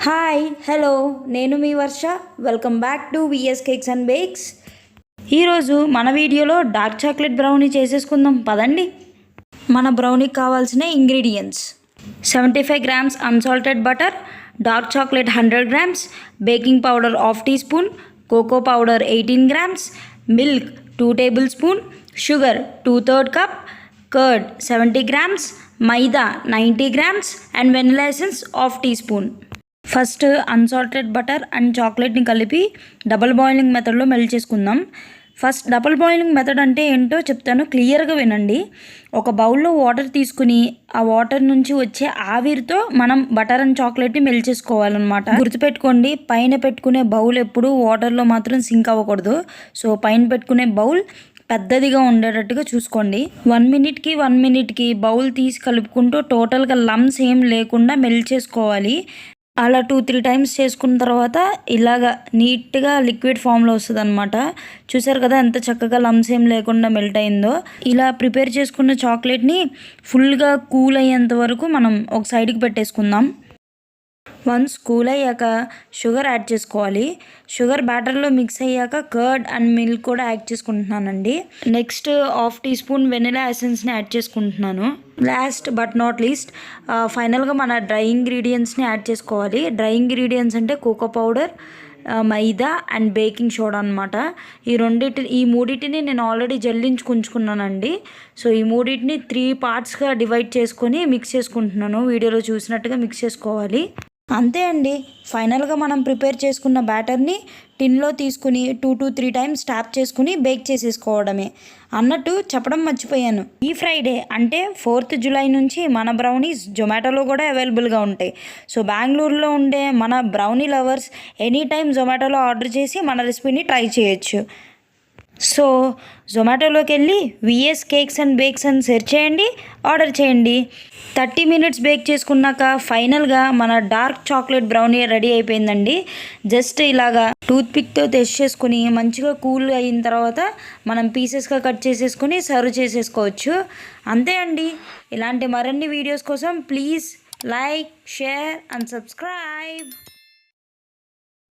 Hi hello నేను మీ Varsha. Welcome back to VS cakes and bakes. ఈరోజు మన వీడియోలో డార్క్ చాక్లెట్ బ్రౌనీ చేసేసుకుందాం పదండి. మన బ్రౌనీకి కావాల్సిన ingredients: 75 grams unsalted butter, dark chocolate 100 grams, baking powder half teaspoon, cocoa powder 18 grams, milk 2 tablespoon, sugar 2/3 cup, curd 70 grams, maida 90 grams and vanilla essence half teaspoon. First unsalted butter and చాక్లెట్ని కలిపి double boiling మెథడ్లో melt చేసుకుందాం. First double boiling method అంటే ఏంటో చెప్తాను, క్లియర్గా వినండి. ఒక బౌల్లో వాటర్ తీసుకుని ఆ వాటర్ నుంచి వచ్చే ఆవిరితో మనం బటర్ అండ్ చాక్లెట్ని మెల్ట్ చేసుకోవాలన్నమాట. గుర్తుపెట్టుకోండి, పైన పెట్టుకునే బౌల్ ఎప్పుడు వాటర్లో మాత్రం సింక్ అవ్వకూడదు. సో పైన పెట్టుకునే బౌల్ పెద్దదిగా ఉండేటట్టుగా చూసుకోండి. 1 minute కి బౌల్ తీసి కలుపుకుంటూ టోటల్గా లమ్స్ ఏం లేకుండా మెల్ట్ చేసుకోవాలి. అలా 2-3 times చేసుకున్న తర్వాత ఇలాగా నీట్గా లిక్విడ్ ఫామ్లో వస్తుంది అనమాట. చూసారు కదా ఎంత చక్కగా లమ్స్ ఏం లేకుండా మెల్ట్ అయిందో. ఇలా ప్రిపేర్ చేసుకున్న చాక్లెట్ని ఫుల్గా కూల్ అయ్యేంత వరకు మనం ఒక సైడ్కి పెట్టేసుకుందాం. వన్స్ కూల్ అయ్యాక షుగర్ యాడ్ చేసుకోవాలి. షుగర్ బ్యాటర్లో మిక్స్ అయ్యాక కర్డ్ అండ్ మిల్క్ కూడా యాడ్ చేసుకుంటున్నానండి. Next half teaspoon vanilla ఎసెన్స్ని యాడ్ చేసుకుంటున్నాను. లాస్ట్ బట్ నాట్ లీస్ట్ ఫైనల్గా మన డ్రై ఇంగ్రీడియంట్స్ని యాడ్ చేసుకోవాలి. డ్రై ఇంగ్రీడియంట్స్ అంటే cocoa powder, maida and baking soda అనమాట. ఈ మూడింటిని నేను ఆల్రెడీ జల్లించుకుంచుకున్నానండి. సో ఈ మూడింటిని 3 partsగా డివైడ్ చేసుకొని మిక్స్ చేసుకుంటున్నాను. వీడియోలో చూసినట్టుగా మిక్స్ చేసుకోవాలి. అంతే అండి. ఫైనల్గా మనం ప్రిపేర్ చేసుకున్న బ్యాటర్ని టిన్లో తీసుకుని 2-3 times ట్యాప్ చేసుకుని బేక్ చేసేసుకోవడమే. అన్నట్టు చెప్పడం మర్చిపోయాను, ఈ ఫ్రైడే అంటే 4th July నుంచి మన బ్రౌనీస్ జొమాటోలో కూడా అవైలబుల్గా ఉంటాయి. సో బెంగళూరులో ఉండే మన బ్రౌనీ లవర్స్ ఎనీ టైం జొమాటోలో ఆర్డర్ చేసి మన రెసిపీని ట్రై చేయొచ్చు. సో జొమాటోలోకి వెళ్ళి విఎస్ కేక్స్ అండ్ బేక్స్ అని సెర్చ్ చేయండి, ఆర్డర్ చేయండి. 30 minutes బేక్ చేసుకున్నాక ఫైనల్గా మన డార్క్ చాక్లెట్ బ్రౌనీ రెడీ అయిపోయిందండి. జస్ట్ ఇలాగా టూత్పిక్తో టెస్ట్ చేసుకుని మంచిగా కూల్ అయిన తర్వాత మనం పీసెస్గా కట్ చేసేసుకుని సర్వ్ చేసేసుకోవచ్చు. అంతే అండి. ఇలాంటి మరిన్ని వీడియోస్ కోసం please like, share and subscribe.